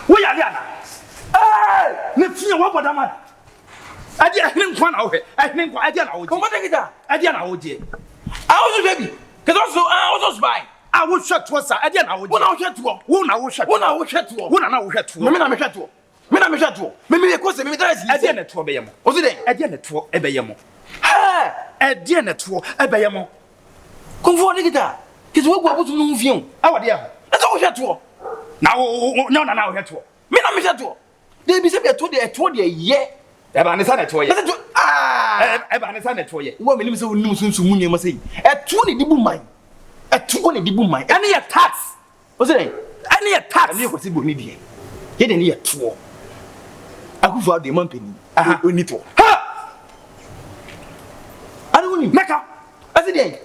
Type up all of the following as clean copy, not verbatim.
Where are you? Ne fia wa boda ma. Ade ahne nkwa na wo he. Ahne nkwa ade na wo je. Komfo de kita. Ade na wo je. Also baby. Cuz also spy. I wo hweto sa ade na wo je. Wo na wo hweto. Wo na wo hweto. Wo na wo hweto. Wo na wo hweto. Me na me hweto. Me na me hweto. Me e kose me dress. Ade na to be yemo. O se den. Ade na to e be yemo. Ha! Ade na to e be yemo. Komfo de kita. Kizu wo gbo no mfion. Awade ya. Na so wo hweto. Na wo na wo hweto. Me na me hweto. Dey be se be to de ye. E ba ne sa na to ye. E ba ne sa na to ye. Wo me nim se wo nim sunsun mu nyema sei. Eto ne dibu man. Eto ne dibu man. Ane ye tax. O se den. Ane ye tax. Ane ko se bo ni die. Ye de ne ye to. Akufa de man pani. Oni to. Ha! Ane woni. Meka. Ase den.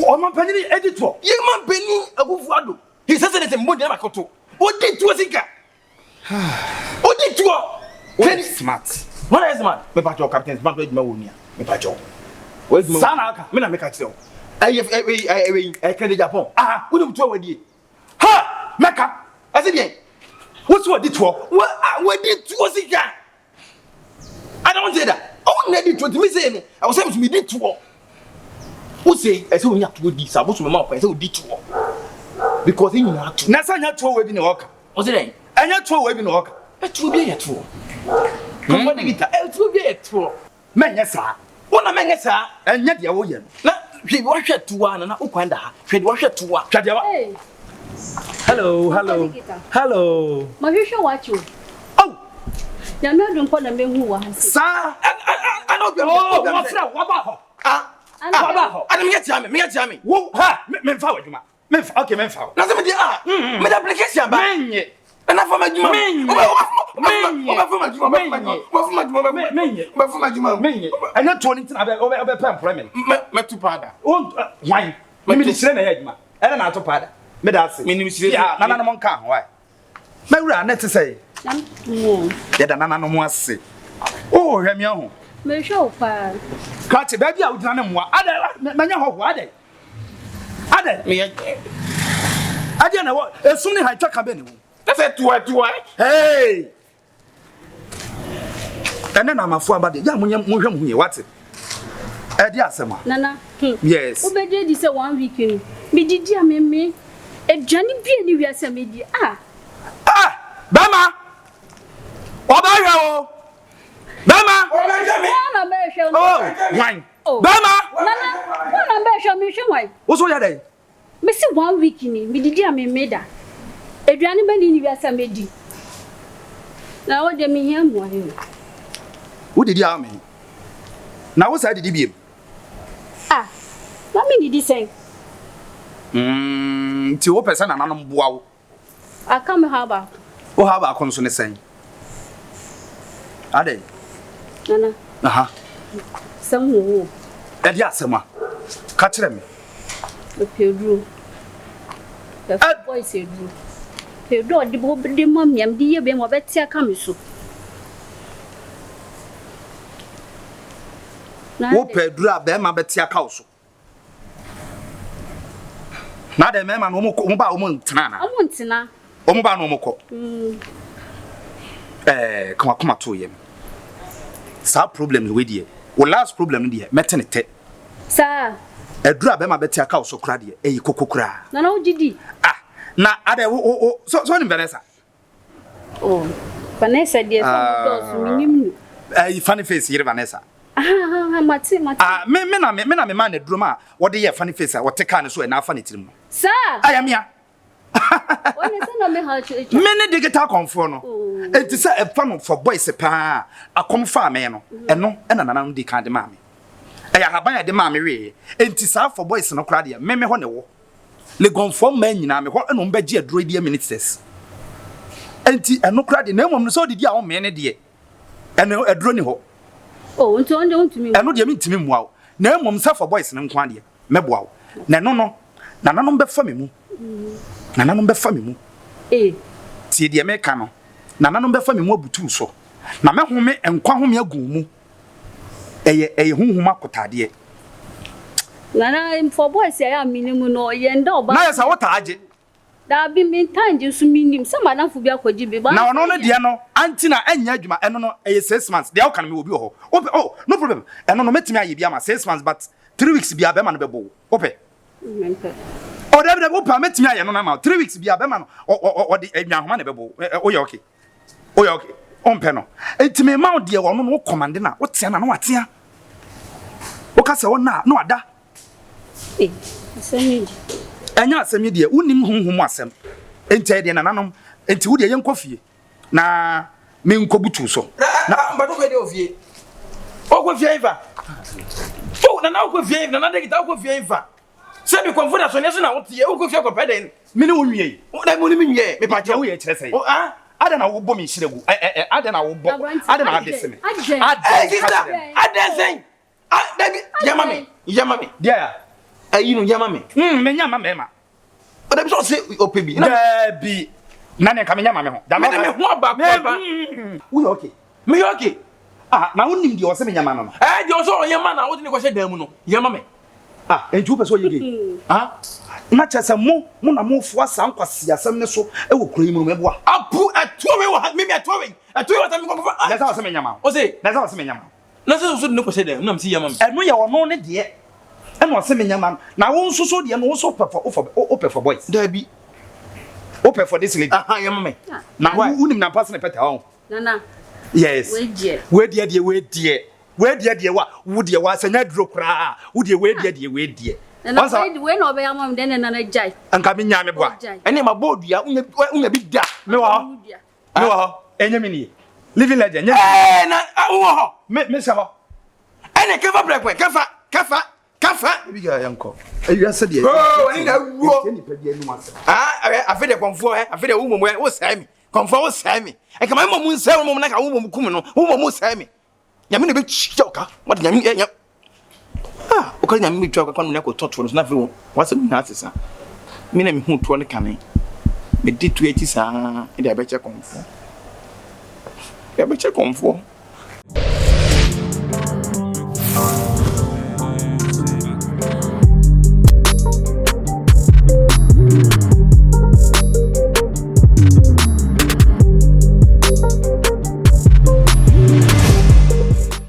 O man pani ni editor. Ye man pani akufa do. He says that mo de makoto. O di to sika. O di to. Very smart. What is smart? Me pa cho captain smart we ma woni a. Me pa cho. Where's my Sana aka. Me na me ka tell. I can Japan. We don't to wadi. Ha! Meka. Ase den. What's what did to? What did to sika? I don't say that. Oh, na di to me say no. I was saying to me di to. Who say I say we have to di sabo to me ma kwa say we di to. Because you know to. Na sanya to we bi na oka. O say den. Anya to we bi na oka. To be a to. Komfo de kita. To be a to. Menye sa. Wona menye sa. Enye de wo ye. Na hwe wo hwe tuwa na ukwanda ha. Hwe de wo hwe tuwa. Hwe de wa. Hey. Hello. Hello. Ma hwehwe wacho. Oh. Ya no dun na mehu wa hansi. Sa. I know Oh, wa fra wa ba ho. Wa ba ho. Ana me get me. Wo ha, me mfa wadwuma. Me mfa, okay, me mfa. Na se me di me da application ba. Menye. Na fa majuma. Menye. Anya to ni tina obe pay employment. Me tu pada. Oh, why? Me di sire na ya adwuma. Era na to pada. Me da se. Me ni sire. Ya, nana no monka ho why? Me wura na te say. Mo. Ya da nana no mo ase. Oh, hwe me ho. Me show pa. Kati ba bia udina ne moa. Ade manya ho ho ade. Ade. Me Ade na wo esum ni ha twa ka be ne wo. That's a tuwa. Hey. Ene na mafu abade. Ya munye muhwe muhye wate. E di asema. Nana. Yes. Obeje di say 1 week ni. Me didi ameme. Edwane bia ni wiase me di. Bama. Obahwe o. Bama. Na be hwe. Oh, wine. Bama. Nana. Na be hwe me hwe wine. Wo so ya dai? Me si 1 week ni. Me didi ameme da. Edwane ba ni wiase me di. Na wo de me hia mo he. Wo didi ame. Na wo sa didi biem. Na me didi sen. Ti wo pesa na nanom boa wo. Aka me ha ba. Wo ha ba konso ne sen. Ade. Nana. Aha. Sam wo. E di asema. Ka kire me. Pedro. The boy said, Pedro, the bob, the mummy, and the baby, my better come so. Wo Pedro be ma betia ka so. Na de me ma no mo ba o mo ntena na. I want to na. O mo ba no mo ko. Come to yem. Sa problem we die. O last problem die metenete. Sir. Edura be ma betia ka so kra die eyi kokokura. Na no gidi. Na ade so ni Vanessa. Oh. Vanessa dey from minim. Funny face here Vanessa. Mati. Me na man eduro ma wo de ye funny face a wo te ka ne so e na fa ne tirim. Sir. Ayamia. When is no me how to Many digital Komfo no. Enti say e fa no for boys pa akomfa me no. Eno e na nana ndi kan de ma me. Eya haban ya de ma me we. Enti sa for boys no kra de me ho ne wo. Le gonfo man nyina me ho eno mba gi aduro di ministers. Enti eno kra de na emom no so didi a wo me ne de. Eno aduro ni ho. Oh, nti on de on tumi. Eno de me ntimi mua wo. Na emom sa for boys no nkwa de. Meboa wo. Na no no. Na nanom be fa me mu. Na nanom be fa me mu. Tie de me ka no. Na nanom be fa me mu abutu so. Na me home enkwa home agu mu. Eye hunhuma kotade. Nana for boys say minimum no yenda oba. Na yesa wota age. Da bi me tanji su minim se madam fu bia kwaji be ba. Na ono no de no anti na enya adwuma eno no 6 months. De aka na me obi ho. Oh, no problem. Eno no metimi aye bia ma 6 months but 3 weeks bia be ma no bebo. Ope. Mempe. O de opa metimi aye no na ma 3 weeks bia be ma no o de adwan homa na bebo. Oye okay. Oye okay. Ompe no. Entimi ma o de ono no command na wo tia na no watia. Wo ka se wo na no ada. Asemi. Enya asemi de unim hunhum asem. Enti de nananom enti wo de yenkofie. Na me nkobutu so. Na mba to ko de ofie. O ko fie ifa. O na na ko fie ifa na de kita ko fie ifa. Se bi Komfo da so ne so na wo tie o ko fie ko pede ni. Me ne wo nwie. O da mo ni me nwie me pa che wo ye kire sei. O ah ada na wo bo me hiregu. Ada na wo bo. Ada na ade seme. Ada sen. Da bi yama me. Dia. Ayi no yama me. Me nyama me ma. O da bi so se opebi. Da bi. Na ne ka me nyama me ho. Da me ho aba papa. Wo okay. Me okay. Na wonim di o se me nyama no. Di o so yama na wo de ne ko she dan mu no. Yama me. Enju pe so yege. Na chese mo na mo fo asa nkwase asem ne so e wo kuro yimu me boa. Apu atuwe wo me atuwe. Atuwe wa tam ko fa. Na sa o se me nyama. O se. Na sa o se me nyama. Na so de ne ko she dan na me si yama me. Eno ye wono ne de. Eno o se me nyama. Na wo nso so de no wo so pefo boys. Da bi. O pefo this lady. Yama me. Na unim na pass na peta ho. Nana. Yes. We die wa wo de wa sanya duro kra wo de we die na we no be amam den na na jai anka me nya me boa ene ma bodua unya bi da me wa enye me ni living legend nya na wo ho me se ho ene kafa brekwe kafa bi ga yanko ayi ase de ani na wo ni pa bi anu ase afi de Komfo afi de wo momo wo sai mi Komfo wo sai mi e kama mo mun sai mo na ka wo momo kum no wo momo sai mi nyame ne be chioka mo de nyame nya o ka nyame me chioka kwa no na ko toto no na fe wo wase mi na asesa mi na mi hu to ne kane me di tu eti sa e de abeche Komfo